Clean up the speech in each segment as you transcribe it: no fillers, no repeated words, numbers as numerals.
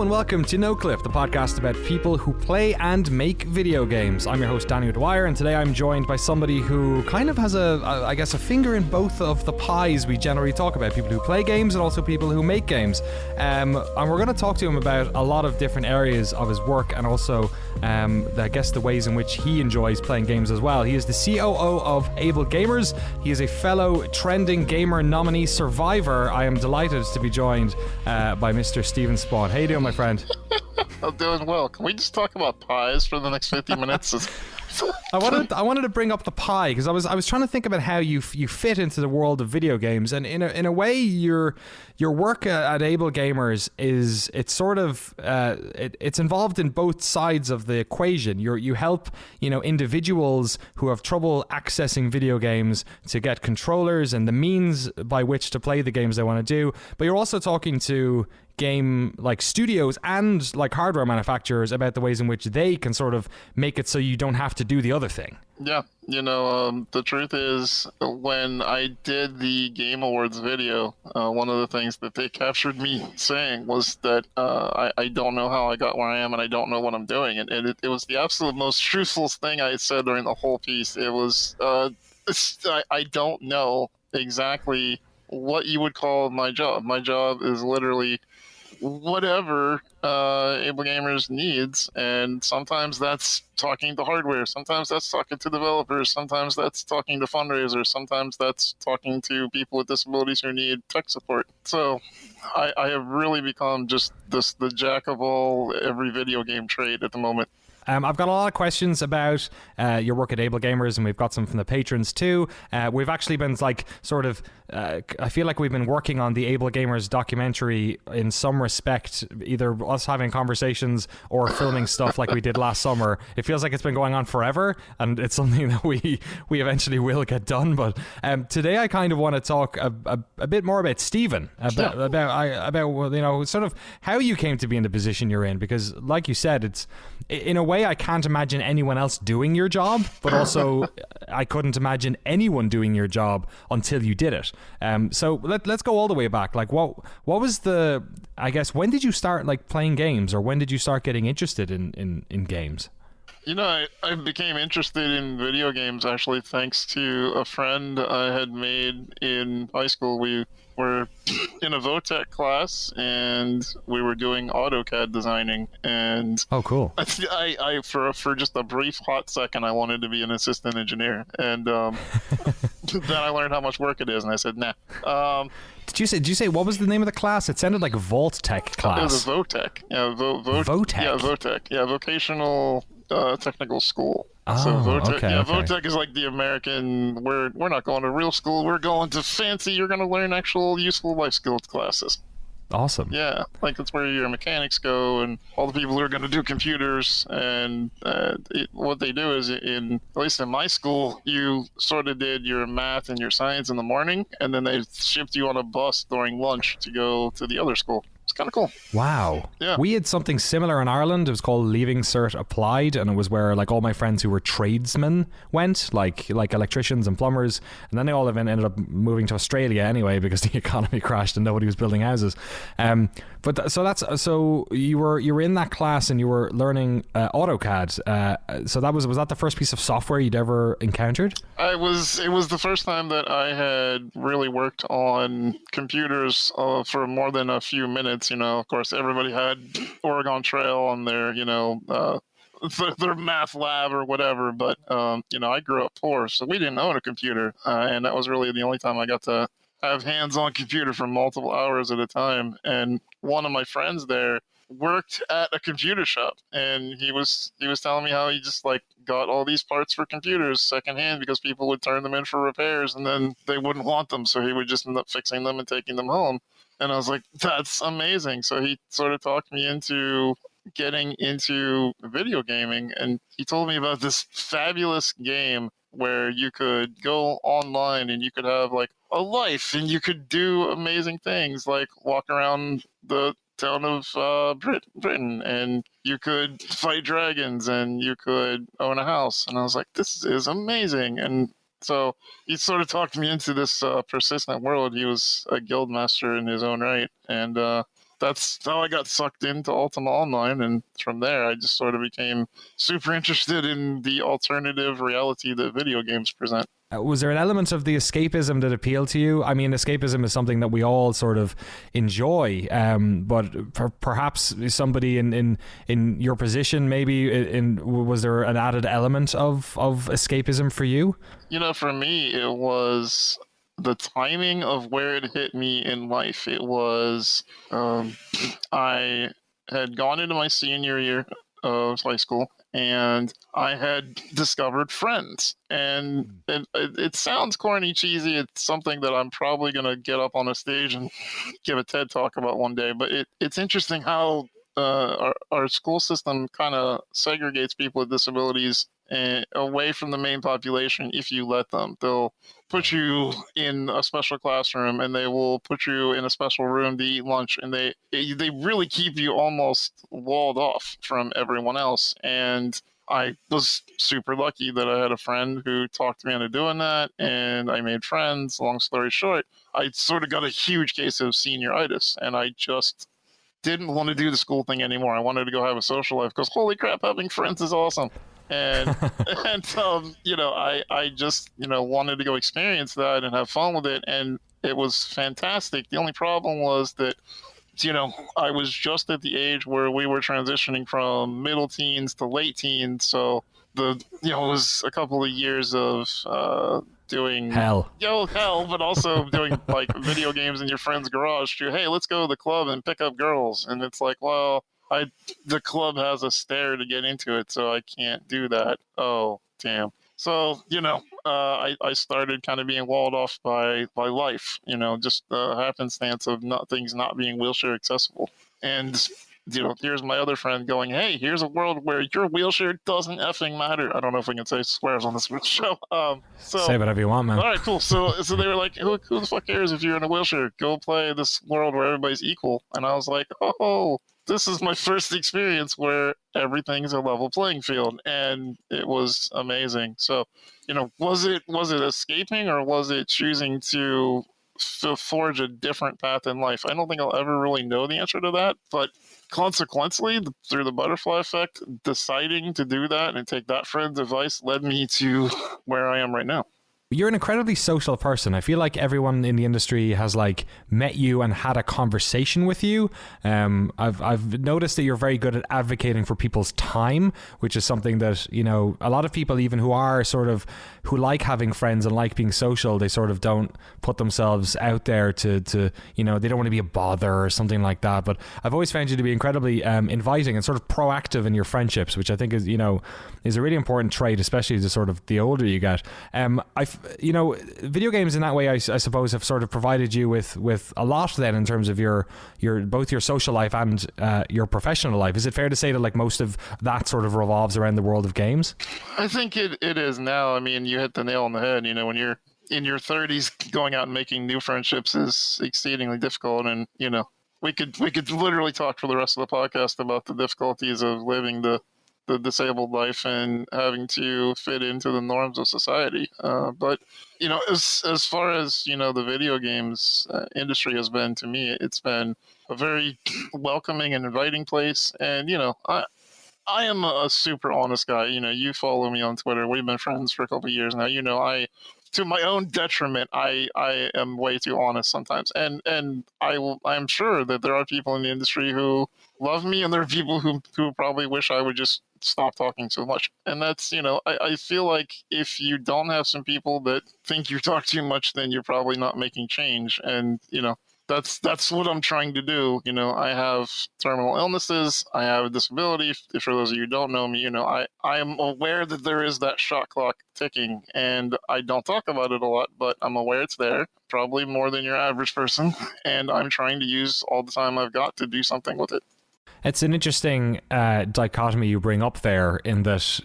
and welcome to Noclip, the podcast about people who play and make video games. I'm your host, Danny Dwyer, and today I'm joined by somebody who kind of has a finger in both of the pies we generally talk about, people who play games and also people who make games. And we're going to talk to him about a lot of different areas of his work and also, I guess, the ways in which he enjoys playing games as well. He is the COO of Ablegamers. He is a fellow Trending Gamer nominee survivor. I am delighted to be joined by Mr. Steven Spohn. How you doing, my friend? I'm doing well. Can we just talk about pies for the next 50 minutes? I wanted to bring up the pie because I was trying to think about how you fit into the world of video games, and in a way your work at Ablegamers it's involved in both sides of the equation. You help individuals who have trouble accessing video games to get controllers and the means by which to play the games they want to do, but you're also talking to game like studios and like hardware manufacturers about the ways in which they can sort of make it so you don't have to do the other thing. Yeah, the truth is, when I did the Game Awards video, one of the things that they captured me saying was that I don't know how I got where I am and I don't know what I'm doing. And it was the absolute most truthful thing I said during the whole piece. It was, I don't know exactly what you would call my job. My job is literally whatever Ablegamers needs, and sometimes that's talking to hardware, sometimes that's talking to developers, sometimes that's talking to fundraisers, sometimes that's talking to people with disabilities who need tech support. So I have really become just the jack of all every video game trade at the moment. I've got a lot of questions about your work at Ablegamers, and we've got some from the patrons too. We've actually been I feel like we've been working on the Ablegamers documentary in some respect, either us having conversations or filming stuff like we did last summer. It feels like it's been going on forever, and it's something that we eventually will get done. But today I kind of want to talk a bit more about Steven, about sort of how you came to be in the position you're in, because like you said, it's in a way I can't imagine anyone else doing your job, but also I couldn't imagine anyone doing your job until you did it. So let's go all the way back. Like what was when did you start like playing games, or when did you start getting interested in games? I became interested in video games actually thanks to a friend I had made in high school. We were in a VOTech class and we were doing AutoCAD designing, and oh cool. I for just a brief hot second I wanted to be an assistant engineer, and then I learned how much work it is and I said nah. Did you say what was the name of the class? It sounded like Vault Tech class. It was a VOTech. Yeah, VOTech. Yeah, VOTech. Yeah, vocational technical school. Oh, so VOTech, okay, yeah, okay. VOTech is like the American, we're not going to real school, we're going to fancy, you're going to learn actual useful life skills classes. Awesome. Yeah, like that's where your mechanics go and all the people who are going to do computers. And what they do is, at least in my school, you sort of did your math and your science in the morning, and then they shipped you on a bus during lunch to go to the other school. It's kind of cool. Wow. Yeah. We had something similar in Ireland. It was called Leaving Cert Applied, and it was where like all my friends who were tradesmen went, like electricians and plumbers, and then they all ended up moving to Australia anyway because the economy crashed and nobody was building houses. So you were in that class and you were learning AutoCAD. So was that the first piece of software you'd ever encountered? It was the first time that I had really worked on computers for more than a few minutes. Of course, everybody had Oregon Trail on their, their math lab or whatever. But, I grew up poor, so we didn't own a computer. And that was really the only time I got to have hands-on computer for multiple hours at a time. And one of my friends there worked at a computer shop, and he was telling me how he just like got all these parts for computers secondhand because people would turn them in for repairs and then they wouldn't want them, so he would just end up fixing them and taking them home. And I was like, that's amazing. So he sort of talked me into getting into video gaming, and he told me about this fabulous game where you could go online and you could have like a life and you could do amazing things like walk around the town of Britain, and you could fight dragons and you could own a house. And I was like, this is amazing. And so he sort of talked me into this persistent world. He was a guild master in his own right. And that's how I got sucked into Ultima Online, and from there I just sort of became super interested in the alternative reality that video games present. Was there an element of the escapism that appealed to you? I mean, escapism is something that we all sort of enjoy, but perhaps somebody in your position, maybe, was there an added element of escapism for you? For me, it was the timing of where it hit me in life. It was, I had gone into my senior year of high school, and I had discovered Friends. And it sounds corny, cheesy. It's something that I'm probably going to get up on a stage and give a TED Talk about one day. But it's interesting how our school system kind of segregates people with disabilities away from the main population if you let them. They'll put you in a special classroom, and they will put you in a special room to eat lunch, and they really keep you almost walled off from everyone else. And I was super lucky that I had a friend who talked me into doing that, and I made friends. Long story short, I sort of got a huge case of senioritis, and I just didn't want to do the school thing anymore. I wanted to go have a social life, because holy crap, having friends is awesome. And I just wanted to go experience that and have fun with it, and it was fantastic. The only problem was that I was just at the age where we were transitioning from middle teens to late teens, so it was a couple of years of doing hell, but also doing like video games in your friend's garage to, hey, let's go to the club and pick up girls. And it's like, well, the club has a stair to get into it, so I can't do that. Oh, damn. So, I started kind of being walled off by life, just the happenstance of things not being wheelchair accessible. And, here's my other friend going, hey, here's a world where your wheelchair doesn't effing matter. I don't know if we can say swears on this show. So say whatever you want, man. All right, cool. So they were like, who the fuck cares if you're in a wheelchair? Go play this world where everybody's equal. And I was like, oh, this is my first experience where everything's a level playing field, and it was amazing. So, was it escaping, or was it choosing to forge a different path in life? I don't think I'll ever really know the answer to that, but consequently, through the butterfly effect, deciding to do that and take that friend's advice led me to where I am right now. You're an incredibly social person. I feel like everyone in the industry has met you and had a conversation with you. I've noticed that you're very good at advocating for people's time, which is something that, a lot of people, even who like having friends and like being social, they sort of don't put themselves out there to they don't want to be a bother or something like that. But I've always found you to be incredibly inviting and sort of proactive in your friendships, which I think is a really important trait, especially the older you get. Video games in that way, I suppose, have sort of provided you with a lot then in terms of your both your social life and your professional life. Is it fair to say that most of that sort of revolves around the world of games? I think it is now. I mean, you hit the nail on the head. When you're in your 30s, going out and making new friendships is exceedingly difficult. And, we could literally talk for the rest of the podcast about the difficulties of living the disabled life and having to fit into the norms of society. But, as far as, the video games industry has been to me, it's been a very welcoming and inviting place. And, I am a super honest guy. You follow me on Twitter. We've been friends for a couple of years now. To my own detriment, I am way too honest sometimes. And I'm sure that there are people in the industry who love me, and there are people who probably wish I would just stop talking so much. And that's, I feel like if you don't have some people that think you talk too much, then you're probably not making change. And, that's what I'm trying to do. I have terminal illnesses. I have a disability. For those of you who don't know me, I am aware that there is that shot clock ticking, and I don't talk about it a lot, but I'm aware it's there, probably more than your average person. And I'm trying to use all the time I've got to do something with it. It's an interesting dichotomy you bring up there, in that,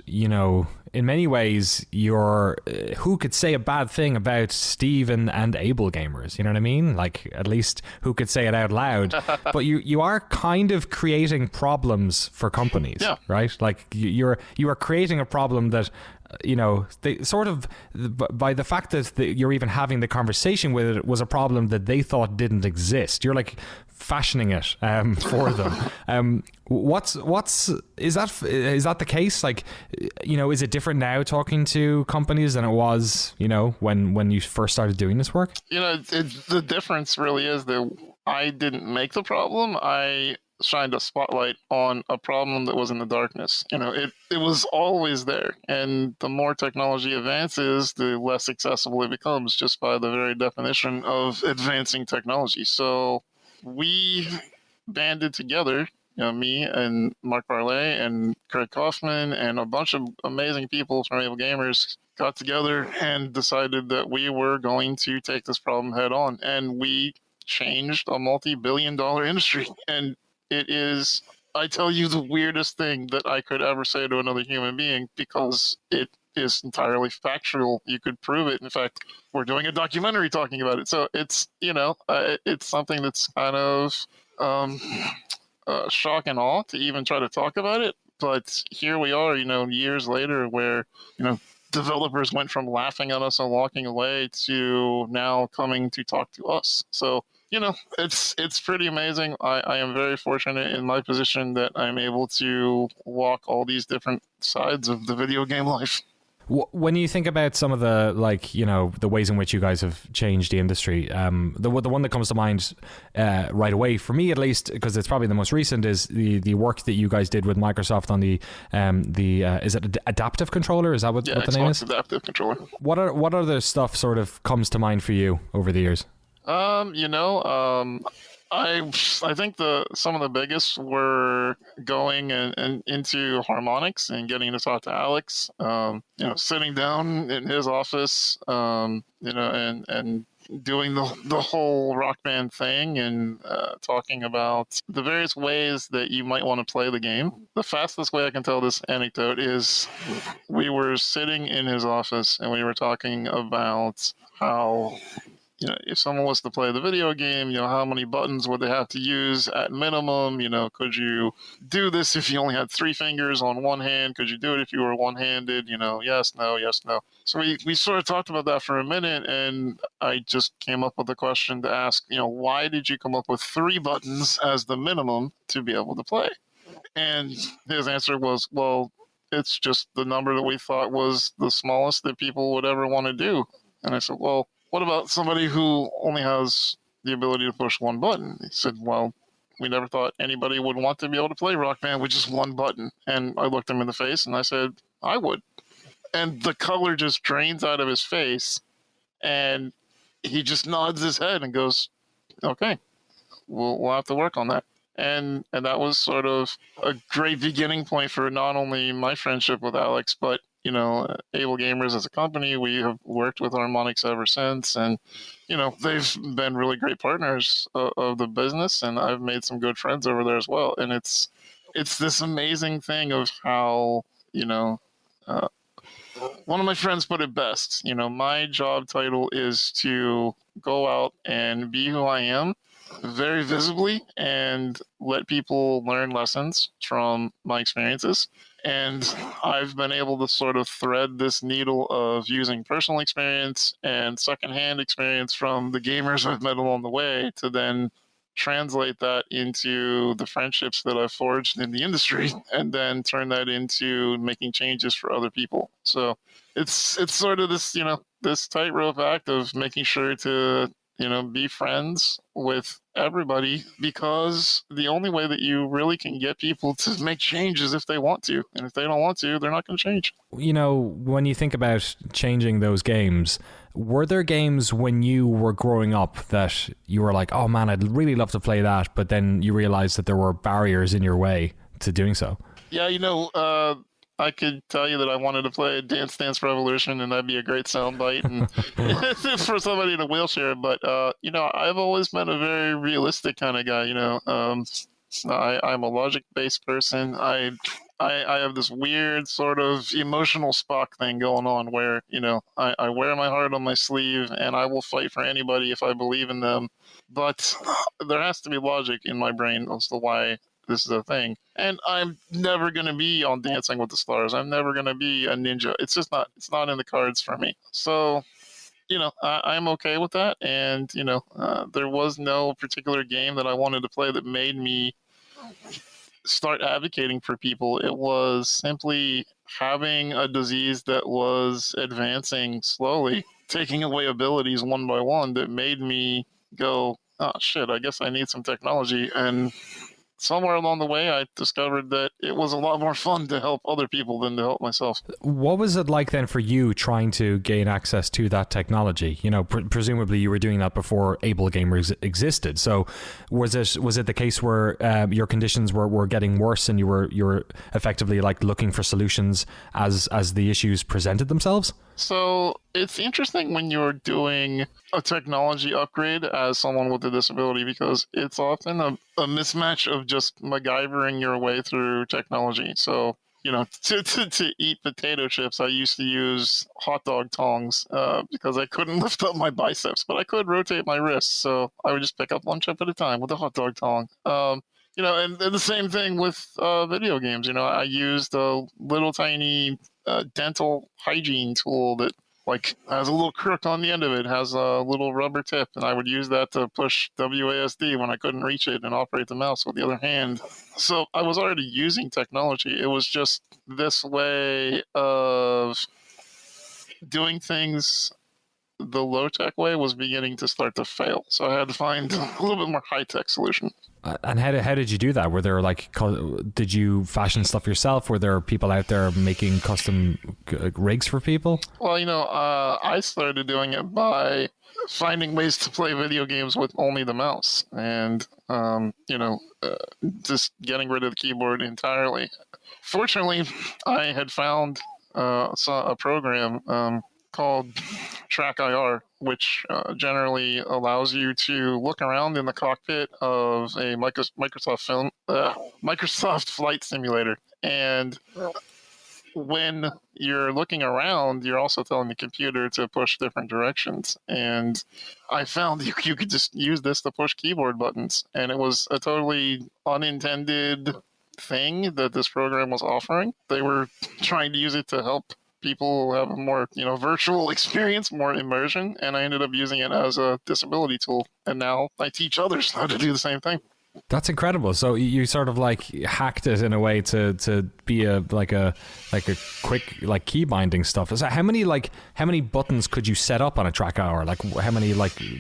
in many ways, you're who could say a bad thing about Steven and Ablegamers? You know what I mean? At least who could say it out loud? But you are kind of creating problems for companies, yeah. Right? You are creating a problem that, they sort of, by the fact that you're even having the conversation with it, was a problem that they thought didn't exist. You're fashioning it for them. Is that the case? Like, is it different now talking to companies than it was, when you first started doing this work? The difference really is that I didn't make the problem. I shined a spotlight on a problem that was in the darkness. It was always there. And the more technology advances, the less accessible it becomes, just by the very definition of advancing technology. So we banded together, me and Mark Barley and Craig Kaufman and a bunch of amazing people from Ablegamers got together and decided that we were going to take this problem head on. And we changed a multi-billion-dollar industry. And it is, I tell you, the weirdest thing that I could ever say to another human being, because it is entirely factual. You could prove it. In fact, we're doing a documentary talking about it. So it's, it's something that's kind of shock and awe to even try to talk about it. But here we are, years later, where, developers went from laughing at us and walking away to now coming to talk to us. So, it's pretty amazing. I am very fortunate in my position that I'm able to walk all these different sides of the video game life. When you think about some of the, the ways in which you guys have changed the industry, the one that comes to mind right away, for me at least, because it's probably the most recent, is the work that you guys did with Microsoft on the is it adaptive controller? Is that what the name is? Adaptive controller. What other stuff sort of comes to mind for you over the years? I think some of the biggest were going and into harmonics and getting to talk to Alex. Sitting down in his office, and doing the whole Rock Band thing and talking about the various ways that you might want to play the game. The fastest way I can tell this anecdote is we were sitting in his office and we were talking about how, if someone was to play the video game, how many buttons would they have to use at minimum? Could you do this if you only had 3 fingers on one hand? Could you do it if you were one-handed? Yes, no, yes, no. So we sort of talked about that for a minute, and I just came up with a question to ask, why did you come up with 3 buttons as the minimum to be able to play? And his answer was, well, it's just the number that we thought was the smallest that people would ever want to do. And I said, well, what about somebody who only has the ability to push 1 button? He said, well, we never thought anybody would want to be able to play Rock Band with just 1 button. And I looked him in the face and I said, I would. And the color just drains out of his face. And he just nods his head and goes, okay, we'll have to work on that. And that was sort of a great beginning point for not only my friendship with Alex, but Ablegamers as a company. We have worked with Harmonix ever since, and they've been really great partners of the business, and I've made some good friends over there as well. And it's this amazing thing of how one of my friends put it best. My job title is to go out and be who I am very visibly and let people learn lessons from my experiences. And I've been able to sort of thread this needle of using personal experience and secondhand experience from the gamers I've met along the way to then translate that into the friendships that I've forged in the industry and then turn that into making changes for other people. So it's sort of this, this tightrope act of making sure to, be friends with everybody, because the only way that you really can get people to make change is if they want to. And if they don't want to, they're not going to change. When you think about changing those games, were there games when you were growing up that you were like, oh man, I'd really love to play that, but then you realized that there were barriers in your way to doing so? Yeah, I could tell you that I wanted to play Dance Dance Revolution, and that'd be a great soundbite and for somebody in a wheelchair. But I've always been a very realistic kind of guy. I'm a logic-based person. I have this weird sort of emotional Spock thing going on where I wear my heart on my sleeve, and I will fight for anybody if I believe in them. But there has to be logic in my brain as to why this is a thing. And I'm never going to be on Dancing with the Stars. I'm never going to be a ninja. It's just not, it's not in the cards for me. So, I'm okay with that. And, there was no particular game that I wanted to play that made me start advocating for people. It was simply having a disease that was advancing slowly, taking away abilities one by one, that made me go, oh shit, I guess I need some technology. And somewhere along the way, I discovered that it was a lot more fun to help other people than to help myself. What was it like then for you trying to gain access to that technology? Presumably you were doing that before Ablegamers existed. So was it the case where your conditions were getting worse and you were effectively like looking for solutions as the issues presented themselves? So it's interesting when you're doing a technology upgrade as someone with a disability, because it's often a mismatch of just MacGyvering your way through technology. So, to eat potato chips, I used to use hot dog tongs because I couldn't lift up my biceps, but I could rotate my wrists. So I would just pick up one chip at a time with a hot dog tong. And the same thing with video games. I used a little tiny dental hygiene tool that has a little crook on the end of it, has a little rubber tip, and I would use that to push WASD when I couldn't reach it and operate the mouse with the other hand. So I was already using technology. It was just this way of doing things. The low-tech way was beginning to start to fail. So I had to find a little bit more high-tech solution. And how did you do that? Were there did you fashion stuff yourself? Were there people out there making custom rigs for people? Well, I started doing it by finding ways to play video games with only the mouse, and just getting rid of the keyboard entirely. Fortunately, I had found a program called TrackIR, which generally allows you to look around in the cockpit of a Microsoft Flight Simulator. And when you're looking around, you're also telling the computer to push different directions. And I found you could just use this to push keyboard buttons. And it was a totally unintended thing that this program was offering. They were trying to use it to help people have a more, virtual experience, more immersion, and I ended up using it as a disability tool. And now I teach others how to do the same thing. That's incredible. So you sort of hacked it in a way to be a quick key binding stuff. So how many buttons could you set up on a TrackIR? How many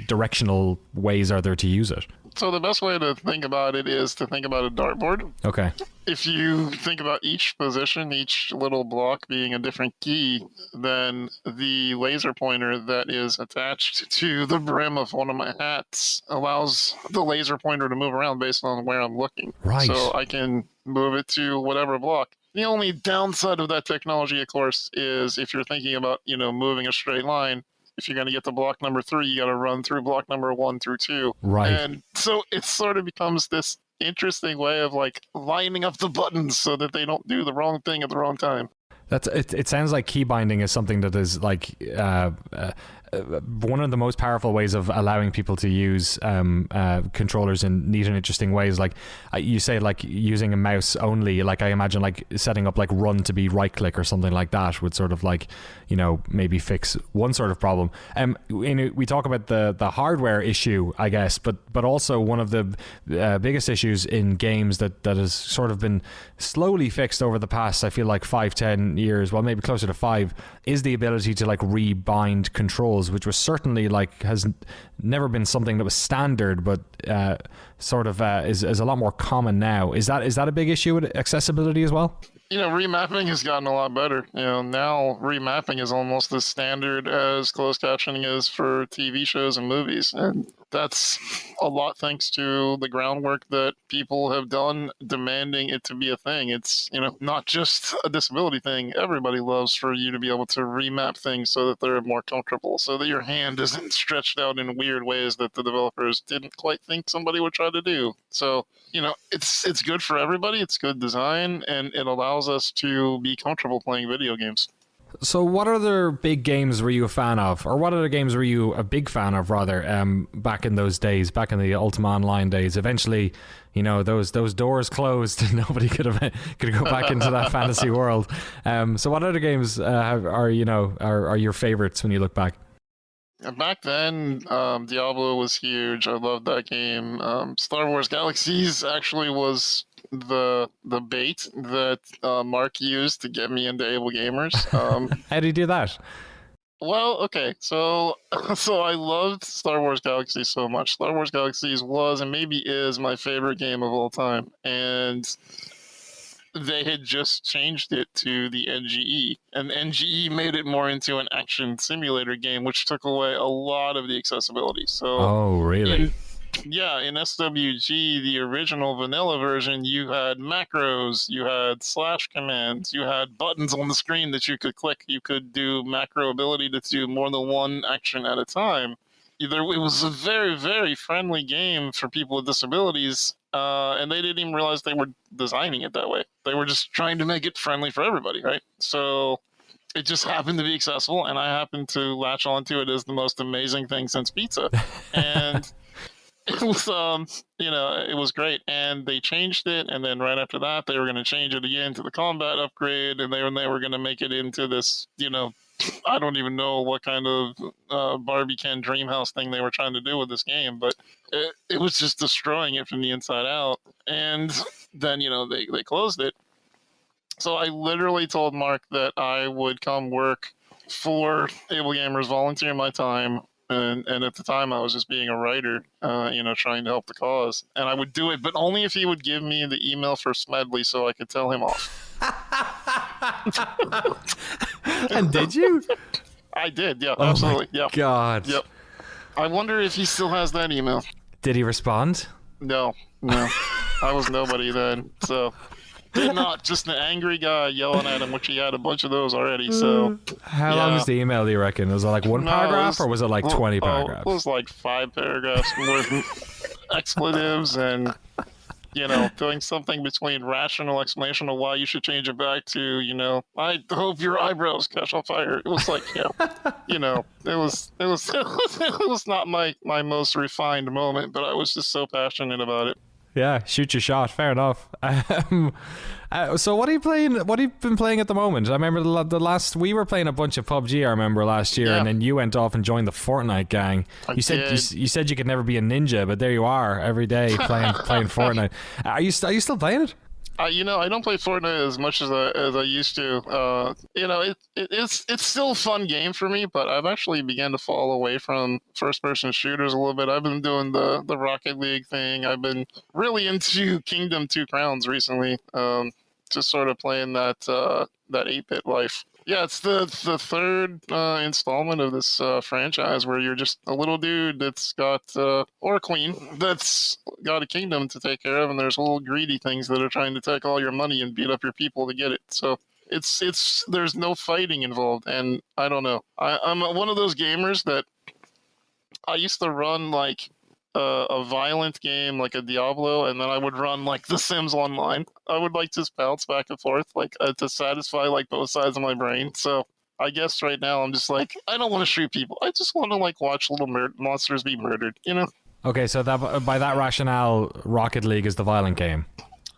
directional ways are there to use it? So the best way to think about it is to think about a dartboard. Okay. If you think about each position, each little block being a different key, then the laser pointer that is attached to the brim of one of my hats allows the laser pointer to move around based on where I'm looking. Right. So I can move it to whatever block. The only downside of that technology, of course, is if you're thinking about, moving a straight line, if you're going to get to block number 3, you got to run through block number 1 through 2. Right. And so it sort of becomes this interesting way of lining up the buttons so that they don't do the wrong thing at the wrong time. It sounds like key binding is something that is one of the most powerful ways of allowing people to use controllers in neat and interesting ways. You say using a mouse only, I imagine setting up run to be right click or something like that would sort of maybe fix one sort of problem. We talk about the hardware issue, I guess, but also one of the biggest issues in games that has sort of been slowly fixed over the past, I feel 5-10 years, well maybe closer to 5, is the ability to rebind controls, which was certainly has never been something that was standard, but sort of is a lot more common now. Is that a big issue with accessibility as well? Remapping has gotten a lot better. Now remapping is almost as standard as closed captioning is for TV shows and movies. And that's a lot thanks to the groundwork that people have done demanding it to be a thing. It's, not just a disability thing. Everybody loves for you to be able to remap things so that they're more comfortable, so that your hand isn't stretched out in weird ways that the developers didn't quite think somebody would try to do. So, it's good for everybody. It's good design, and it allows us to be comfortable playing video games. So what other big games were you a fan of? Or what other games were you a big fan of, rather, back in those days, back in the Ultima Online days? Eventually, those doors closed and nobody could go back into that fantasy world. So what other games are your favorites when you look back? Back then, Diablo was huge. I loved that game. Star Wars Galaxies actually was the bait that Mark used to get me into Ablegamers. How do you do that? Well, okay, so I loved Star Wars Galaxies so much. Star Wars Galaxies was and maybe is my favorite game of all time, and they had just changed it to the NGE, and NGE made it more into an action simulator game, which took away a lot of the accessibility. So, oh, really? In SWG, the original vanilla version, you had macros, you had slash commands, you had buttons on the screen that you could click. You could do macro ability to do more than one action at a time. It was a very, very friendly game for people with disabilities, and they didn't even realize they were designing it that way. They were just trying to make it friendly for everybody, right? So it just happened to be accessible, and I happened to latch onto it as the most amazing thing since pizza. And it was, it was great. And they changed it, and then right after that, they were going to change it again to the combat upgrade, and they were going to make it into this, I don't even know what kind of Barbie Ken Dreamhouse thing they were trying to do with this game, but it was just destroying it from the inside out. And then, they closed it. So I literally told Mark that I would come work for Ablegamers, volunteer my time, and at the time I was just being a writer, trying to help the cause. And I would do it, but only if he would give me the email for Smedley so I could tell him off. And did you? I did, yeah, absolutely. Oh my God. Yep. I wonder if he still has that email. Did he respond? No. I was nobody then, so... Did not. Just an angry guy yelling at him, which he had a bunch of those already, so... How long is the email, do you reckon? Was it like one paragraph, or was it like 20 paragraphs? It was like 5 paragraphs with expletives and, doing something between rational explanation of why you should change it back to, I hope your eyebrows catch on fire. It was like, it was not my most refined moment, but I was just so passionate about it. Yeah, shoot your shot. Fair enough. So what are you playing? What have you been playing at the moment? I remember we were playing a bunch of PUBG. I remember last year, and then you went off and joined the Fortnite gang. You said you could never be a ninja, but there you are every day playing Fortnite. Are you still playing it? I don't play Fortnite as much as I used to. It's still a fun game for me, but I've actually began to fall away from first-person shooters a little bit. I've been doing the Rocket League thing. I've been really into Kingdom 2 Crowns recently. Just sort of playing that 8-bit life. Yeah, it's the third installment of this franchise where you're just a little dude that's got, or a queen, that's got a kingdom to take care of, and there's little greedy things that are trying to take all your money and beat up your people to get it. So there's no fighting involved, and I don't know. I'm one of those gamers that I used to run like a violent game like a Diablo, and then I would run like The Sims Online. I would like just bounce back and forth like to satisfy like both sides of my brain. So I guess right now I'm just like, I don't want to shoot people. I just want to like watch little monsters be murdered, Okay, so that by that rationale, Rocket League is the violent game.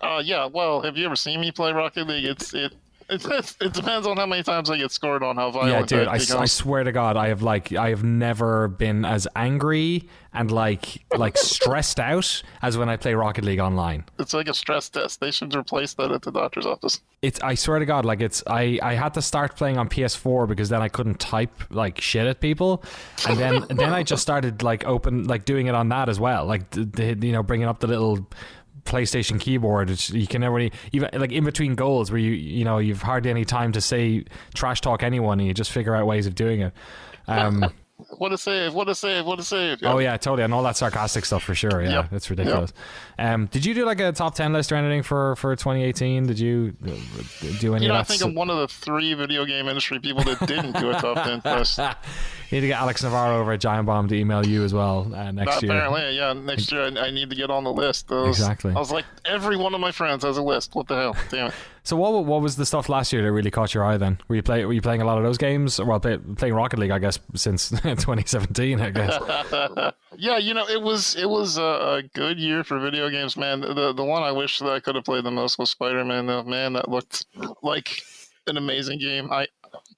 Yeah. Well, have you ever seen me play Rocket League? It depends on how many times I get scored on how violent. Yeah, dude, I swear to God, I have never been as angry and like stressed out as when I play Rocket League online. It's like a stress test. They should replace that at the doctor's office. I swear to God, I had to start playing on PS4 because then I couldn't type like shit at people, and then I just started doing it on that as well, bringing up the little PlayStation keyboard. You can never even like in between goals where you've hardly any time to say trash talk anyone, and you just figure out ways of doing it. What a save! Yeah. Oh yeah, totally, and all that sarcastic stuff for sure. Yeah, That's ridiculous. Yep. Did you do like a top 10 list or anything for 2018? Did you do any of that? I think I'm one of the 3 video game industry people that didn't do a top 10 list. You need to get Alex Navarro over at Giant Bomb to email you as well next year. Apparently, yeah. Next year, I need to get on the list. Exactly. I was like, every one of my friends has a list. What the hell? Damn it. So what was the stuff last year that really caught your eye then? Were you playing a lot of those games? Well, playing Rocket League, I guess, since 2017, I guess. Yeah, it was a good year for video games, man. The one I wish that I could have played the most was Spider-Man, though. Man, that looked like an amazing game.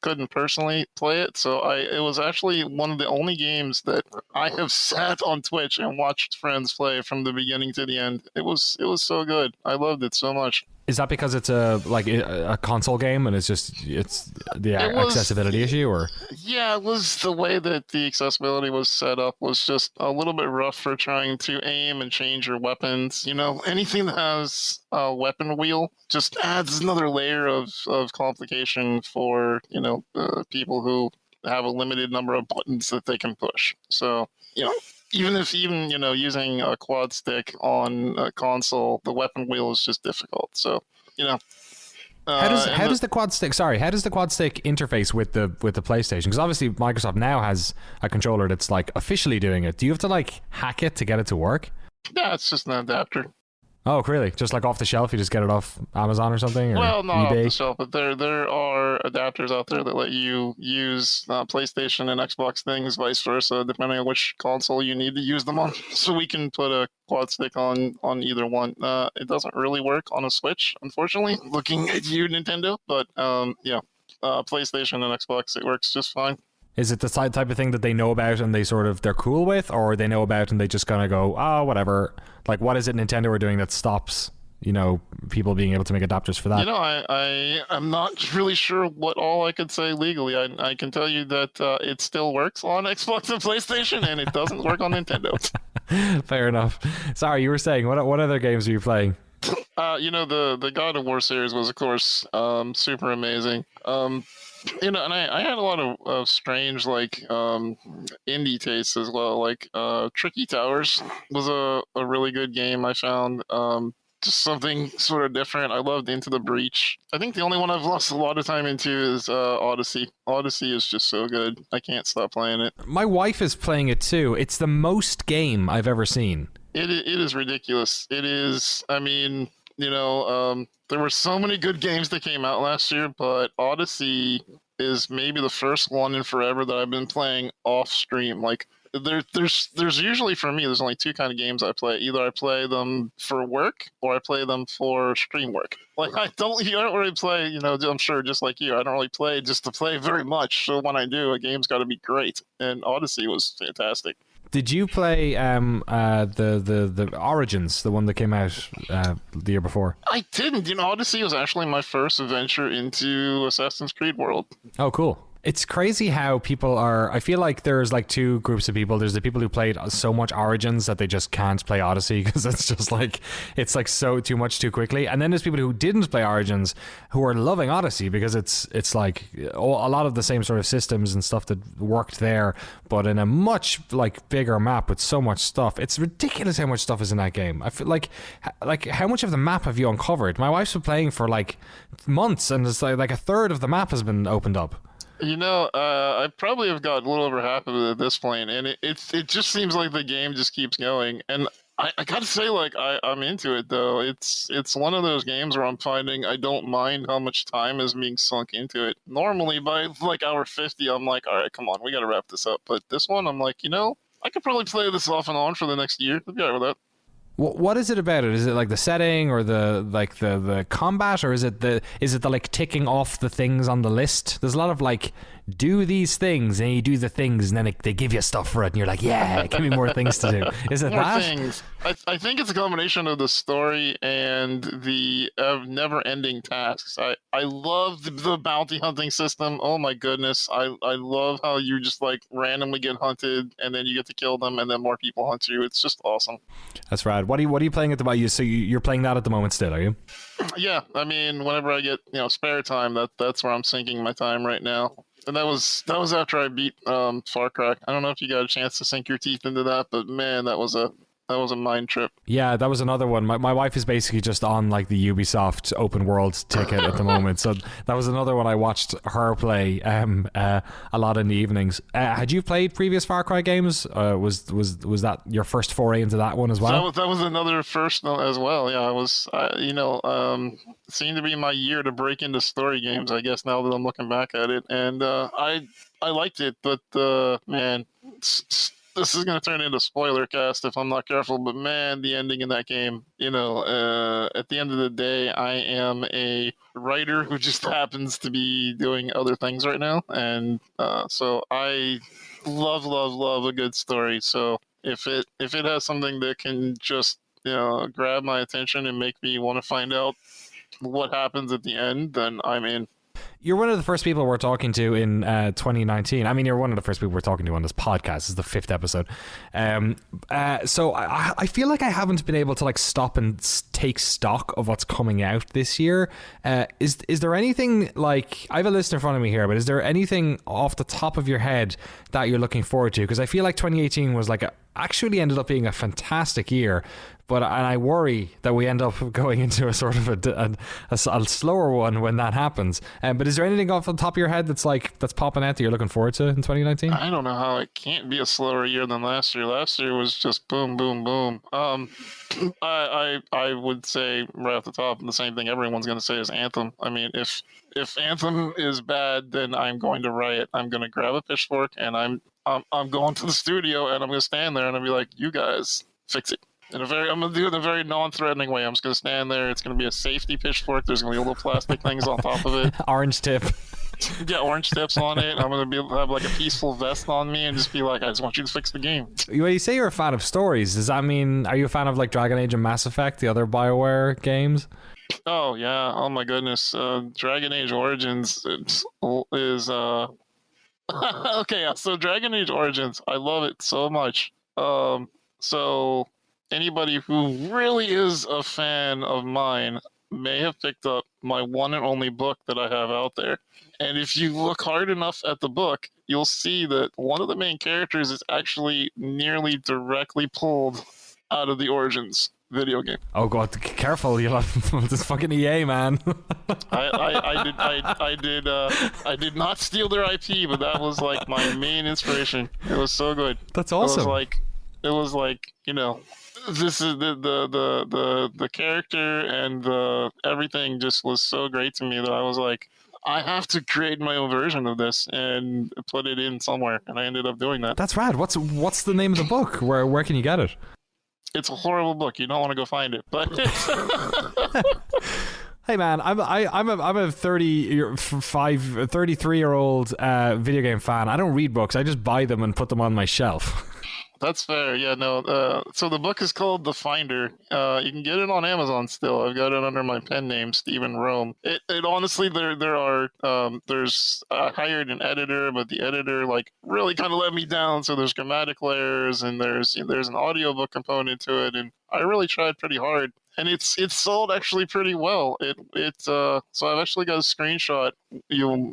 couldn't personally play it, so it was actually one of the only games that I have sat on Twitch and watched friends play from the beginning to the end. It was so good. I loved it so much. Is that because it's a console game and it's the accessibility issue, or? Yeah, it was the way that the accessibility was set up was just a little bit rough for trying to aim and change your weapons. You know, anything that has a weapon wheel just adds another layer of complication for, you know, people who have a limited number of buttons that they can push. So, you know, even you know, using a quad stick on a console, the weapon wheel is just difficult. So, you know, how does the quad stick interface with the PlayStation? Because obviously Microsoft now has a controller that's like officially doing it. Do you have to like hack it to get it to work? Yeah, it's just an adapter. Oh, really? Just like off the shelf? You just get it off Amazon or something? Or well, not eBay? off the shelf, but there are adapters out there that let you use PlayStation and Xbox things, vice versa, depending on which console you need to use them on. So we can put a quad stick on either one. It doesn't really work on a Switch, unfortunately, looking at you, Nintendo. But yeah, PlayStation and Xbox, it works just fine. Is it the type of thing that they know about and they're cool with, or they know about and they just kind of go, oh, whatever? Like, what is it Nintendo are doing that stops, you know, people being able to make adapters for that? You know, I'm not really sure what all I could say legally. I can tell you that it still works on Xbox and PlayStation, and it doesn't work on Nintendo. Fair enough. Sorry, you were saying, what other games are you playing? You know, the God of War series was, of course, super amazing. You know, and I had a lot of strange, like, indie tastes as well. Like, Tricky Towers was a really good game, I found. Just something sort of different. I loved Into the Breach. I think the only one I've lost a lot of time into is Odyssey. Odyssey is just so good. I can't stop playing it. My wife is playing it too. It's the most game I've ever seen. It is ridiculous. It is, I mean, you know, there were so many good games that came out last year, but Odyssey is maybe the first one in forever that I've been playing off stream. Like, there's usually, for me, there's only two kind of games I play. Either I play them for work or I play them for stream work. Like, I don't really play, you know, I'm sure just like you, I don't really play just to play very much. So when I do, a game's got to be great. And Odyssey was fantastic. Did you play the Origins, the one that came out the year before? I didn't. You know, Odyssey was actually my first venture into Assassin's Creed world. Oh, cool. It's crazy how people are. I feel like there's like two groups of people. There's the people who played so much Origins that they just can't play Odyssey because it's just like so too much too quickly. And then there's people who didn't play Origins who are loving Odyssey because it's like a lot of the same sort of systems and stuff that worked there, but in a much like bigger map with so much stuff. It's ridiculous how much stuff is in that game. I feel like how much of the map have you uncovered? My wife's been playing for like months, and it's like a third of the map has been opened up. You know, I probably have got a little over half of it at this point, and it just seems like the game just keeps going. And I gotta say, like, I'm into it though. It's one of those games where I'm finding I don't mind how much time is being sunk into it. Normally, by like hour 50, I'm like, all right, come on, we gotta wrap this up. But this one, I'm like, you know, I could probably play this off and on for the next year. I'd be all right with that. What is it about it? Is it like the setting or the combat, or is it the like ticking off the things on the list? There's a lot of like, do these things, and you do the things, and then they give you stuff for it, and you're like, yeah, give me more things to do. Is it more that? Things. I think it's a combination of the story and the never-ending tasks. I love the bounty hunting system. Oh my goodness, I love how you just like randomly get hunted, and then you get to kill them, and then more people hunt you. It's just awesome. That's rad. What are you playing at the moment? So you're playing that at the moment still, are you? Yeah, I mean, whenever I get spare time, that's where I'm sinking my time right now. And that was after I beat Far Cry. I don't know if you got a chance to sink your teeth into that, but man, that was a mind trip. Yeah, that was another one. My wife is basically just on like the Ubisoft open world ticket at the moment, so that was another one I watched her play a lot in the evenings. Had you played previous Far Cry games? Was that your first foray into that one as well? That was another first as well. Yeah, I was seemed to be my year to break into story games, I guess, now that I'm looking back at it, and I liked it, but man. this is going to turn into spoiler cast if I'm not careful, but man, the ending in that game, at the end of the day, I am a writer who just happens to be doing other things right now. And so I love a good story. So if it has something that can just, grab my attention and make me want to find out what happens at the end, then I'm in. You're one of the first people we're talking to in 2019. I mean, you're one of the first people we're talking to on this podcast. This is the 5th episode. So I feel like I haven't been able to like stop and take stock of what's coming out this year. Is there anything, like, I have a list in front of me here, but is there anything off the top of your head that you're looking forward to? Because I feel like 2018 was actually ended up being a fantastic year. And I worry that we end up going into a sort of a slower one when that happens. But is there anything off the top of your head that's popping out that you're looking forward to in 2019? I don't know how it can't be a slower year than last year. Last year was just boom, boom, boom. I would say right off the top the same thing everyone's going to say is Anthem. I mean, if Anthem is bad, then I'm going to riot. I'm going to grab a pitchfork and I'm going to the studio and I'm going to stand there and I'll be like, you guys fix it. I'm going to do it in a very non-threatening way. I'm just going to stand there. It's going to be a safety pitchfork. There's going to be little plastic things on top of it. Orange tip. Get orange tips on it. I'm going to have like a peaceful vest on me and just be like, I just want you to fix the game. When you say you're a fan of stories, does that mean, are you a fan of like Dragon Age and Mass Effect, the other BioWare games? Oh, yeah. Oh, my goodness. Dragon Age Origins is... okay, so Dragon Age Origins, I love it so much. So... anybody who really is a fan of mine may have picked up my one and only book that I have out there. And if you look hard enough at the book, you'll see that one of the main characters is actually nearly directly pulled out of the Origins video game. Oh god, careful! You'll have this fucking EA, man. I did not steal their IP, but that was like my main inspiration. It was so good. That's awesome. It was like this is the character and the everything just was so great to me that I was like, I have to create my own version of this and put it in somewhere, and I ended up doing that. That's rad. What's the name of the book? Where can you get it? It's a horrible book. You don't want to go find it, but it's Hey man, I'm a 33-year-old video game fan. I don't read books. I just buy them and put them on my shelf. That's fair. Yeah, no. So the book is called The Finder. You can get it on Amazon still. I've got it under my pen name, Steven Rome. It honestly, there's I hired an editor, but the editor really kind of let me down. So there's grammatical errors and there's an audiobook component to it, and I really tried pretty hard. And it's sold actually pretty well. So I've actually got a screenshot.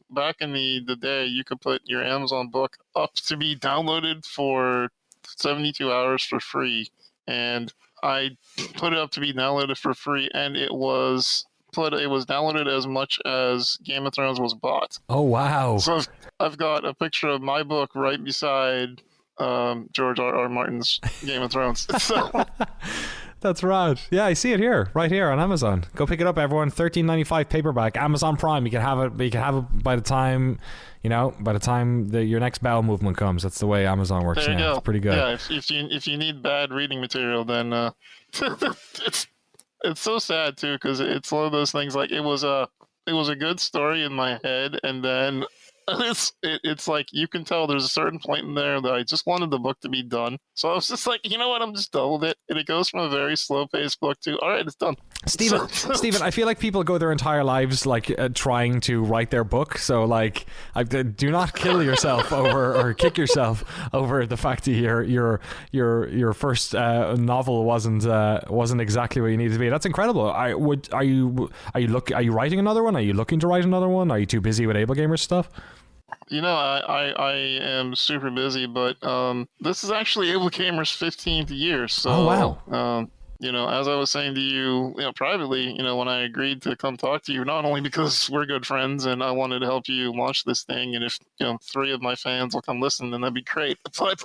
Back in the day, you could put your Amazon book up to be downloaded for 72 hours for free, and I put it up to be downloaded for free, and it was downloaded as much as Game of Thrones was bought. Oh wow! So I've got a picture of my book right beside George R.R. Martin's Game of Thrones. So. That's rad. Yeah, I see it here, right here on Amazon. Go pick it up, everyone. $13.95 paperback. Amazon Prime. You can have it. You can have it by the time, your next bowel movement comes. That's the way Amazon works. There you go. It's pretty good. Yeah, if you need bad reading material, then it's so sad too, because it's one of those things. Like it was a good story in my head, and then. It's like you can tell there's a certain point in there that I just wanted the book to be done. So I was just like, you know what, I'm just done with it. And it goes from a very slow-paced book to, all right, it's done. Steven, I feel like people go their entire lives trying to write their book. So do not kill yourself over or kick yourself over the fact that your first novel wasn't exactly what you needed to be. That's incredible. Are you writing another one? Are you looking to write another one? Are you too busy with Ablegamers stuff? I am super busy, but this is actually Ablegamers' 15th year. So, oh, wow. As I was saying to you, privately, when I agreed to come talk to you, not only because we're good friends and I wanted to help you launch this thing, and if 3 of my fans will come listen, then that'd be great. But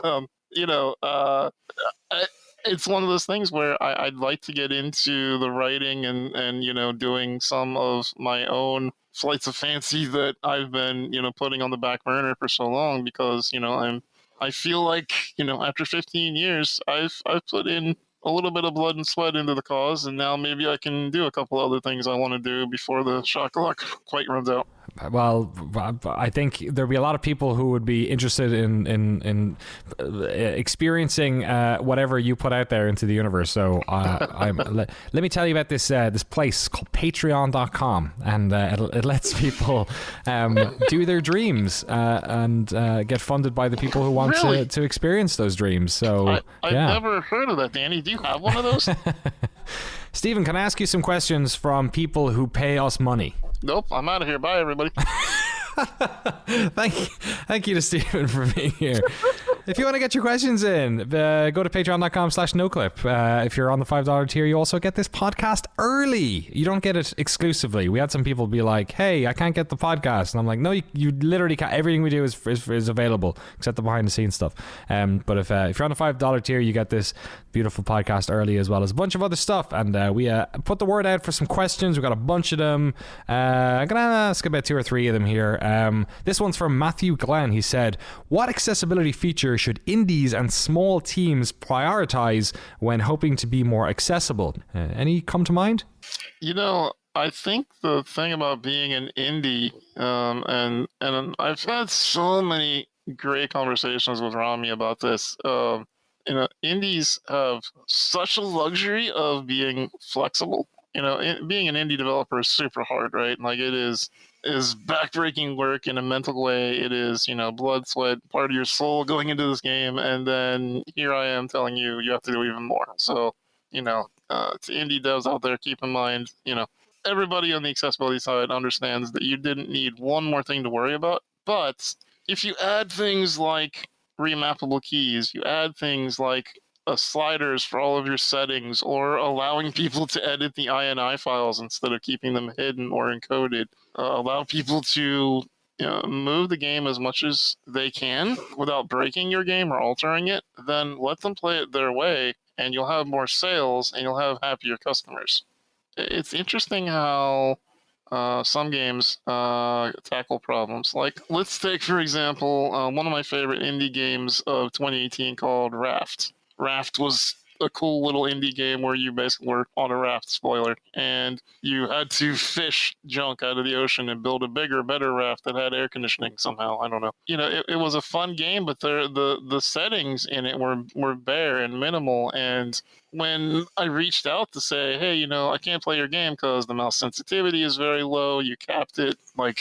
it's one of those things where I'd like to get into the writing and doing some of my own flights of fancy that I've been putting on the back burner for so long, because I'm I feel like, after 15 years, I've put in a little bit of blood and sweat into the cause, and now maybe I can do a couple other things I want to do before the shot clock quite runs out. Well, I think there'll be a lot of people who would be interested in experiencing whatever you put out there into the universe. So let me tell you about this place called Patreon.com, and it lets people do their dreams and get funded by the people who want Really? to experience those dreams. So I've never heard of that, Danny. Do you have one of those? Stephen, can I ask you some questions from people who pay us money? Nope, I'm out of here. Bye, everybody. Thank you to Steven for being here. If you want to get your questions in, go to patreon.com/Noclip. If you're on the $5 tier, you also get this podcast early. You don't get it exclusively. We had some people be like, hey, I can't get the podcast. And I'm like, no, you literally can't. Everything we do is available, except the behind the scenes stuff. But if you're on the $5 tier, you get this beautiful podcast early, as well as a bunch of other stuff. And we put the word out for some questions. We got a bunch of them. I'm going to ask about 2 or 3 of them here. This one's from Matthew Glenn. He said, what accessibility feature should indies and small teams prioritize when hoping to be more accessible? Any come to mind? I think the thing about being an indie, and I've had so many great conversations with Rami about this. Indies have such a luxury of being flexible. Being an indie developer is super hard, right? Like, it is backbreaking work in a mental way. It is, blood, sweat, part of your soul going into this game, and then here I am telling you have to do even more. So, to indie devs out there, keep in mind, everybody on the accessibility side understands that you didn't need one more thing to worry about. But if you add things like remappable keys, you add things like sliders for all of your settings, or allowing people to edit the INI files instead of keeping them hidden or encoded, allow people to move the game as much as they can without breaking your game or altering it, then let them play it their way, and you'll have more sales and you'll have happier customers. It's interesting how some games tackle problems. Like, let's take, for example, one of my favorite indie games of 2018 called Raft. Raft was a cool little indie game where you basically were on a raft, spoiler, and you had to fish junk out of the ocean and build a bigger, better raft that had air conditioning somehow. I don't know. It was a fun game, but the settings in it were bare and minimal. And when I reached out to say, hey, I can't play your game because the mouse sensitivity is very low, you capped it like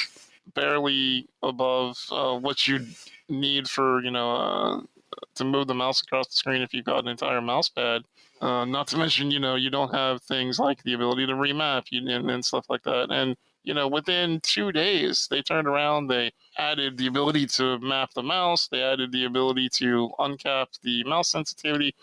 barely above what you need for, to move the mouse across the screen if you've got an entire mouse pad. Not to mention, you don't have things like the ability to remap and stuff like that. And, within 2 days, they turned around, they added the ability to map the mouse, they added the ability to uncap the mouse sensitivity.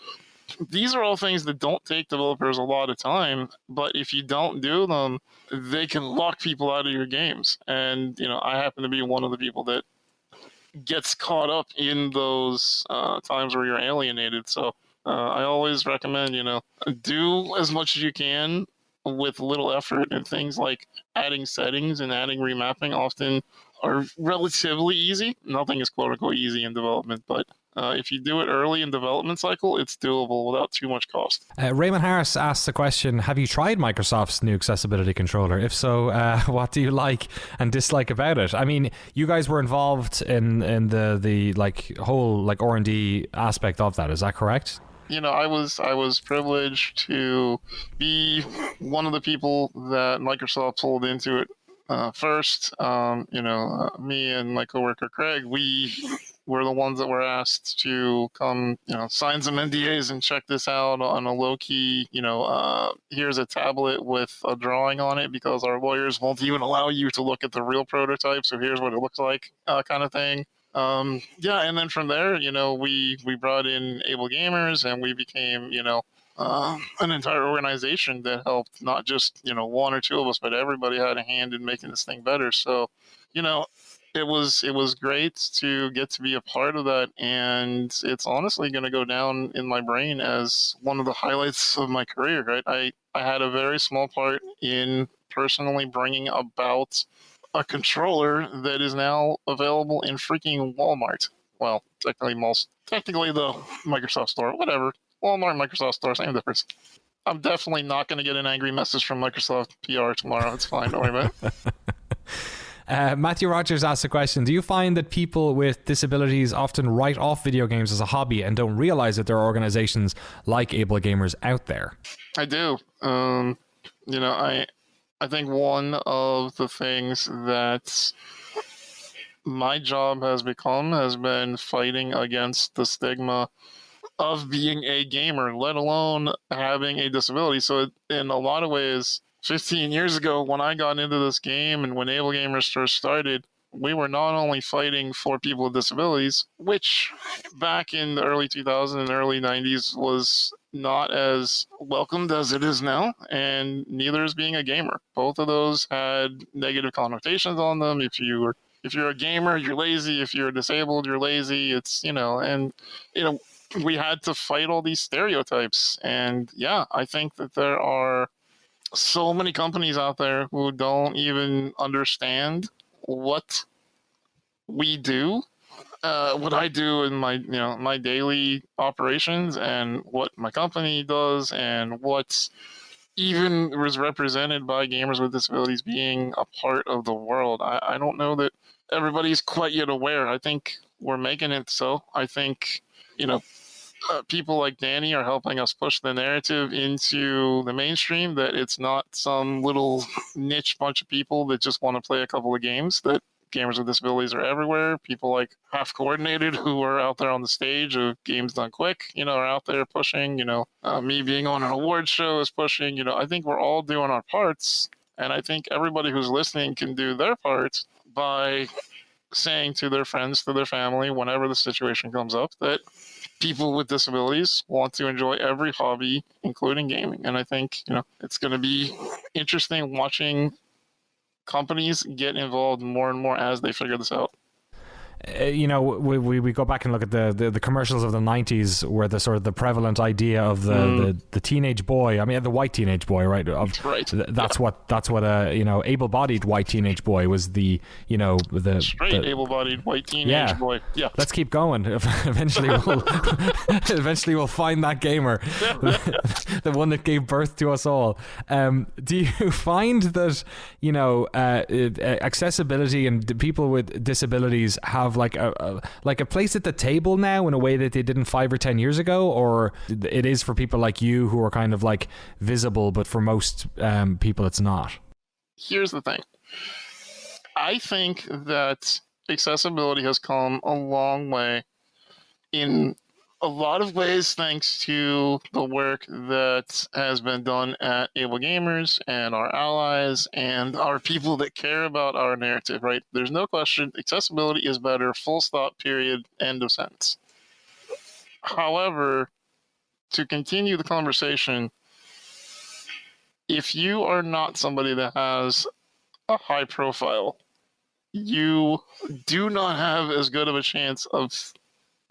These are all things that don't take developers a lot of time, but if you don't do them, they can lock people out of your games. And, I happen to be one of the people that gets caught up in those times where you're alienated. So I always recommend, do as much as you can with little effort, and things like adding settings and adding remapping often are relatively easy. Nothing is quote unquote easy in development, but if you do it early in development cycle, it's doable without too much cost. Raymond Harris asks the question, have you tried Microsoft's new accessibility controller? If so, what do you like and dislike about it? I mean, you guys were involved in the like whole like R&D aspect of that. Is that correct? I was privileged to be one of the people that Microsoft pulled into it first. Me and my coworker Craig, we were the ones that were asked to come, sign some NDAs and check this out on a low key, here's a tablet with a drawing on it because our lawyers won't even allow you to look at the real prototype. So here's what it looks like, kind of thing. And then from there, we brought in Ablegamers, and we became, an entire organization that helped not just, one or two of us, but everybody had a hand in making this thing better. So, it was great to get to be a part of that, and it's honestly going to go down in my brain as one of the highlights of my career, right? I had a very small part in personally bringing about a controller that is now available in freaking Walmart. well, technically the Microsoft Store, whatever. Walmart, Microsoft Store, same difference. I'm definitely not going to get an angry message from Microsoft PR tomorrow. It's fine. Don't worry about it. Matthew Rogers asked a question. Do you find that people with disabilities often write off video games as a hobby and don't realize that there are organizations like Ablegamers out there? I do. I think one of the things that my job has been fighting against the stigma of being a gamer, let alone having a disability. So in a lot of ways, 15 years ago when I got into this game and when Ablegamers first started, we were not only fighting for people with disabilities, which back in the early 2000s and early 90s was not as welcomed as it is now, and neither is being a gamer. Both of those had negative connotations on them. If you're a gamer, you're lazy. If you're disabled, you're lazy. We had to fight all these stereotypes. And yeah, I think that there are so many companies out there who don't even understand what we do, what I do in my daily operations, and what my company does, and what's even was represented by gamers with disabilities being a part of the world. I don't know that everybody's quite yet aware. I think we're making it so. I think, people like Danny are helping us push the narrative into the mainstream, that it's not some little niche bunch of people that just want to play a couple of games, that gamers with disabilities are everywhere. People like Half Coordinated, who are out there on the stage of Games Done Quick, are out there pushing, me being on an award show is pushing, I think we're all doing our parts. And I think everybody who's listening can do their part by saying to their friends, to their family, whenever the situation comes up, that people with disabilities want to enjoy every hobby, including gaming. And I think, it's going to be interesting watching companies get involved more and more as they figure this out. We go back and look at the commercials of the 90s, where the sort of the prevalent idea of the teenage boy, the white teenage boy, right? Right. That's what a able-bodied white teenage boy was, the able-bodied white teenage boy. Yeah. Let's keep going. Eventually we'll find that gamer, the one that gave birth to us all. Do you find that accessibility and people with disabilities have like a place at the table now in a way that they didn't 5 or 10 years ago, or it is for people like you who are kind of like visible, but for most people it's not? Here's the thing. I think that accessibility has come a long way in a lot of ways, thanks to the work that has been done at Ablegamers and our allies and our people that care about our narrative, right? There's no question accessibility is better, full stop, period, end of sentence. However, to continue the conversation, if you are not somebody that has a high profile, you do not have as good of a chance of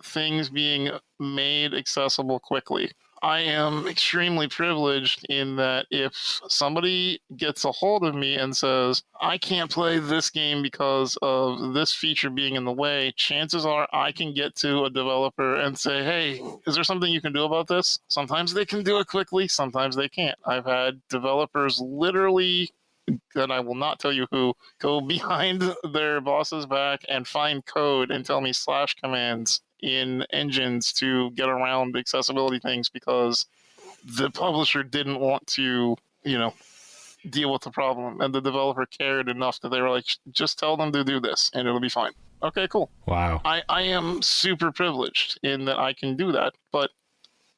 things being made accessible quickly. I am extremely privileged in that if somebody gets a hold of me and says, I can't play this game because of this feature being in the way, chances are I can get to a developer and say, hey, is there something you can do about this? Sometimes they can do it quickly, sometimes they can't. I've had developers literally, and I will not tell you who, go behind their boss's back and find code and tell me slash commands in engines to get around accessibility things because the publisher didn't want to, deal with the problem, and the developer cared enough that they were like, just tell them to do this and it'll be fine. Okay, cool. Wow. I am super privileged in that I can do that, but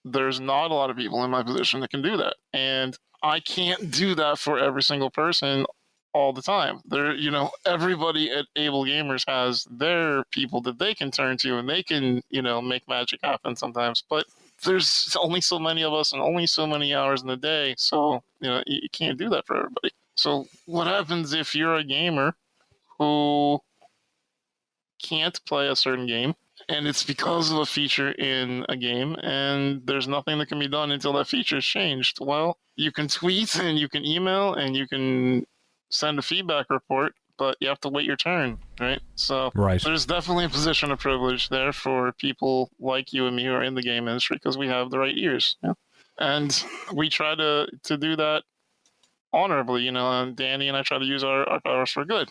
there's not a lot of people in my position that can do that. And I can't do that for every single person all the time. Everybody at Ablegamers has their people that they can turn to, and they can, make magic happen sometimes. But there's only so many of us and only so many hours in the day, so you can't do that for everybody. So what happens if you're a gamer who can't play a certain game, and it's because of a feature in a game, and there's nothing that can be done until that feature is changed? Well, you can tweet and you can email and you can send a feedback report, but you have to wait your turn, right? So Right. there's definitely a position of privilege there for people like you and me who are in the game industry because we have the right ears. Yeah? And we try to do that honorably, you know, and Danny and I try to use our powers for good.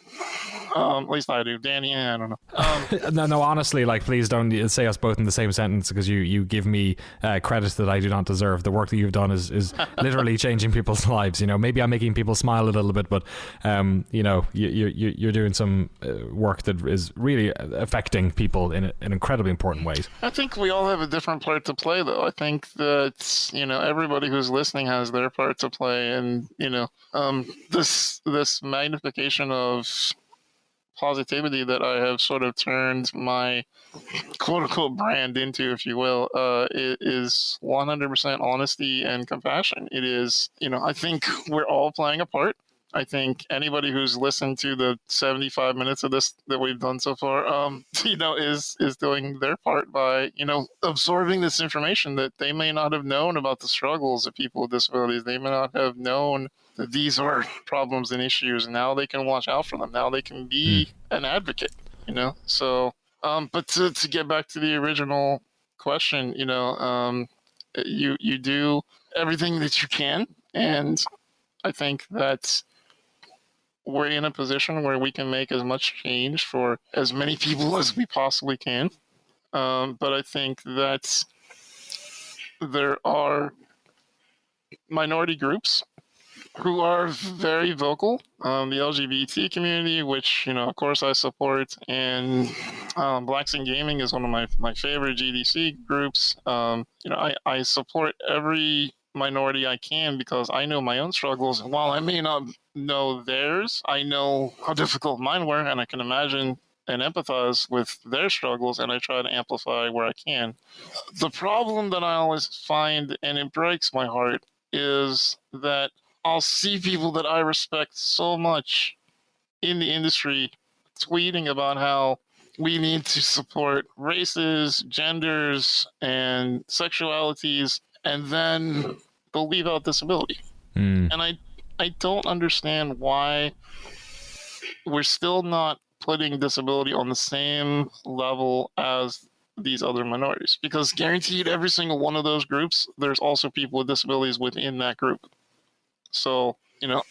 At least I do. Danny, I don't know. No, honestly, like, please don't say us both in the same sentence, because you give me credit that I do not deserve. The work that you've done is literally changing people's lives. You know, maybe I'm making people smile a little bit, but you know, you're doing some work that is really affecting people in incredibly important ways. I think we all have a different part to play, though. I think that, you know, everybody who's listening has their part to play, and, you know, this magnification of positivity that I have sort of turned my quote-unquote brand into, if you will, it is 100% honesty and compassion. It is, you know, I think we're all playing a part. I think anybody who's listened to the 75 minutes of this that we've done so far, you know, is doing their part by, you know, absorbing this information that they may not have known about the struggles of people with disabilities. They may not have known that these are problems and issues, and now they can watch out for them. Now they can be an advocate, you know? So, but to get back to the original question, you know, you do everything that you can, and I think that we're in a position where we can make as much change for as many people as we possibly can. But I think that there are minority groups who are very vocal. The LGBT community, which, you know, of course I support, and Blacks in Gaming is one of my favorite GDC groups. You know, I support every minority I can because I know my own struggles. And while I may not know theirs, I know how difficult mine were, and I can imagine and empathize with their struggles, and I try to amplify where I can. The problem that I always find, and it breaks my heart, is that I'll see people that I respect so much in the industry tweeting about how we need to support races, genders, and sexualities, and then they'll leave out disability. And I don't understand why we're still not putting disability on the same level as these other minorities, because guaranteed every single one of those groups, there's also people with disabilities within that group. So, you know,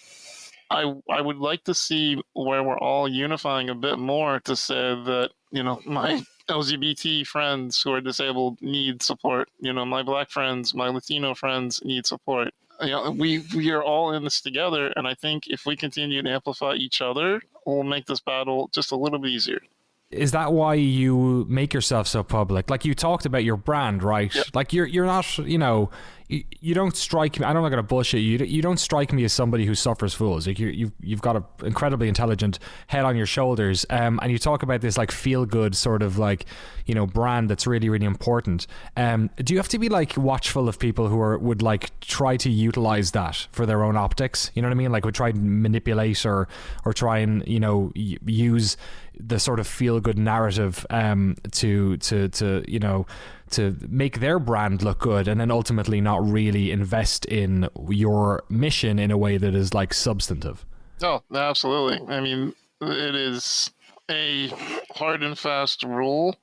I would like to see where we're all unifying a bit more to say that, you know, my LGBT friends who are disabled need support. You know, my Black friends, my Latino friends need support. You know, we are all in this together, and I think if we continue to amplify each other, we'll make this battle just a little bit easier. Is that why you make yourself so public? Like, you talked about your brand, right? Yep. Like, you're not, you know, you don't strike me. I'm not going to bullshit you. You don't strike me as somebody who suffers fools. Like, you've got an incredibly intelligent head on your shoulders, and you talk about this like feel good sort of like, you know, brand that's really, really important. Do you have to be like watchful of people who would like try to utilize that for their own optics? You know what I mean? Like, would try and manipulate or try and, you know, use the sort of feel good narrative to you know, to make their brand look good, and then ultimately not really invest in your mission in a way that is like substantive. Oh, absolutely. I mean, it is a hard and fast rule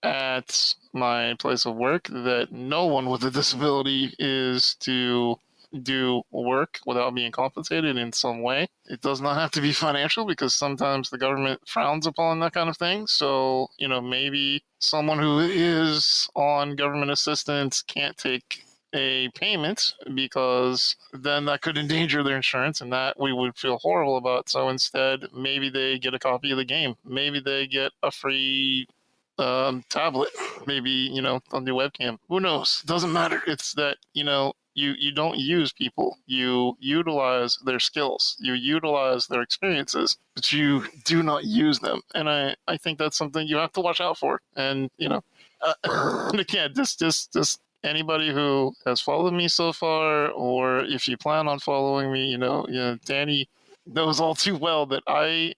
at my place of work that no one with a disability is to do work without being compensated in some way. It does not have to be financial, because sometimes the government frowns upon that kind of thing. So, you know, maybe someone who is on government assistance can't take a payment, because then that could endanger their insurance, and that we would feel horrible about. So instead, maybe they get a copy of the game. Maybe they get a free tablet, maybe, you know, on the webcam. Who knows? Doesn't matter. It's that, you know, you don't use people. You utilize their skills. You utilize their experiences, but you do not use them. And I think that's something you have to watch out for. And, you know, and again, just anybody who has followed me so far, or if you plan on following me, you know, Danny knows all too well that I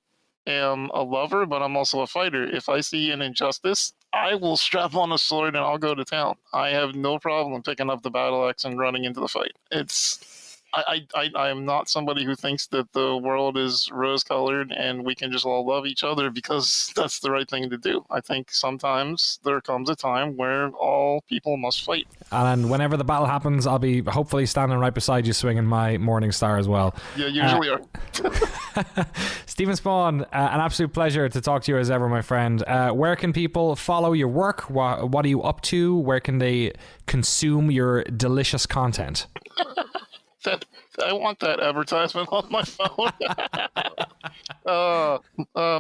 am a lover, but I'm also a fighter. If I see an injustice, I will strap on a sword and I'll go to town. I have no problem picking up the battle axe and running into the fight. It's I am not somebody who thinks that the world is rose-colored and we can just all love each other because that's the right thing to do. I think sometimes there comes a time where all people must fight. And whenever the battle happens, I'll be hopefully standing right beside you swinging my Morning Star as well. Yeah, usually are. Steven Spohn, an absolute pleasure to talk to you as ever, my friend. Where can people follow your work? What are you up to? Where can they consume your delicious content? I want that advertisement on my phone.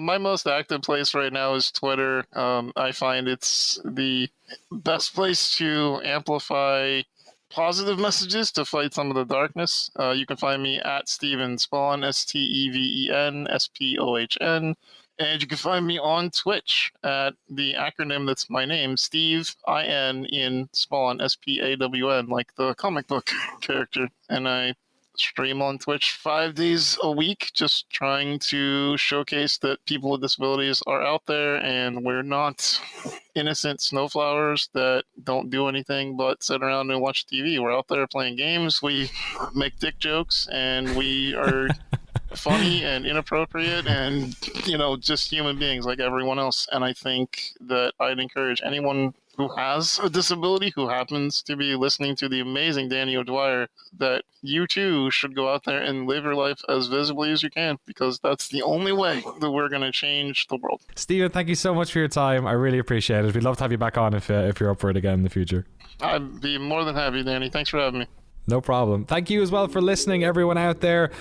My most active place right now is Twitter. I find it's the best place to amplify positive messages to fight some of the darkness. You can find me at Steven Spohn, Steven Spohn. And you can find me on Twitch at the acronym that's my name, Steve, I-N in Spawn, S-P-A-W-N, like the comic book character. And I stream on Twitch 5 days a week, just trying to showcase that people with disabilities are out there and we're not innocent snowflowers that don't do anything but sit around and watch TV. We're out there playing games, we make dick jokes, and we are funny and inappropriate and, just human beings like everyone else. And I think that I'd encourage anyone who has a disability, who happens to be listening to the amazing Danny O'Dwyer, that you too should go out there and live your life as visibly as you can, because that's the only way that we're going to change the world. Steven, thank you so much for your time. I really appreciate it. We'd love to have you back on if you're up for it again in the future. I'd be more than happy, Danny. Thanks for having me. No problem. Thank you as well for listening, everyone out there.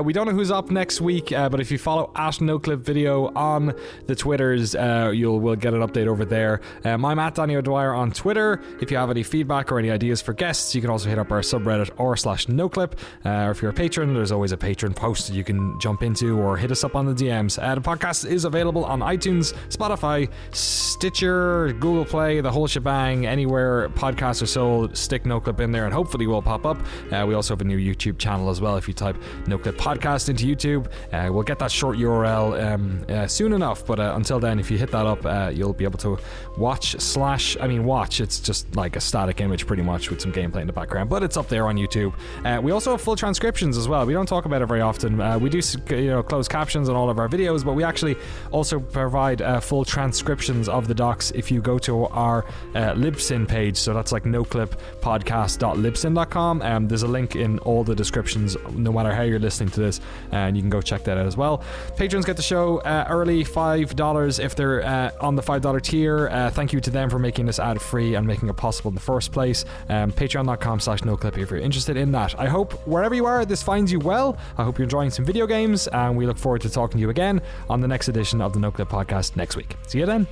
We don't know who's up next week, but if you follow at Noclip Video on the Twitters, we'll get an update over there. I'm at Danny O'Dwyer on Twitter. If you have any feedback or any ideas for guests, you can also hit up our subreddit r/Noclip. Or if you're a patron, there's always a patron post that you can jump into, or hit us up on the DMs. The podcast is available on iTunes, Spotify, Stitcher, Google Play, the whole shebang. Anywhere podcasts are sold, stick Noclip in there and hopefully we'll pop up. We also have a new YouTube channel as well. If you type Noclip Podcast into YouTube, we'll get that short URL soon enough, but until then, if you hit that up, you'll be able to watch. It's just like a static image pretty much with some gameplay in the background, but it's up there on YouTube. We also have full transcriptions as well. We don't talk about it very often. We do closed captions on all of our videos, but we actually also provide full transcriptions of the docs if you go to our Libsyn page. So that's like noclippodcast.libsyn.com. There's a link in all the descriptions no matter how you're listening to this, and you can go check that out as well. Patrons get the show early, $5 if they're on the $5 tier. Thank you to them for making this ad free and making it possible in the first place. Patreon.com/Noclip if you're interested in that. I hope wherever you are this finds you well. I hope you're enjoying some video games, and we look forward to talking to you again on the next edition of the Noclip Podcast next week. See you then.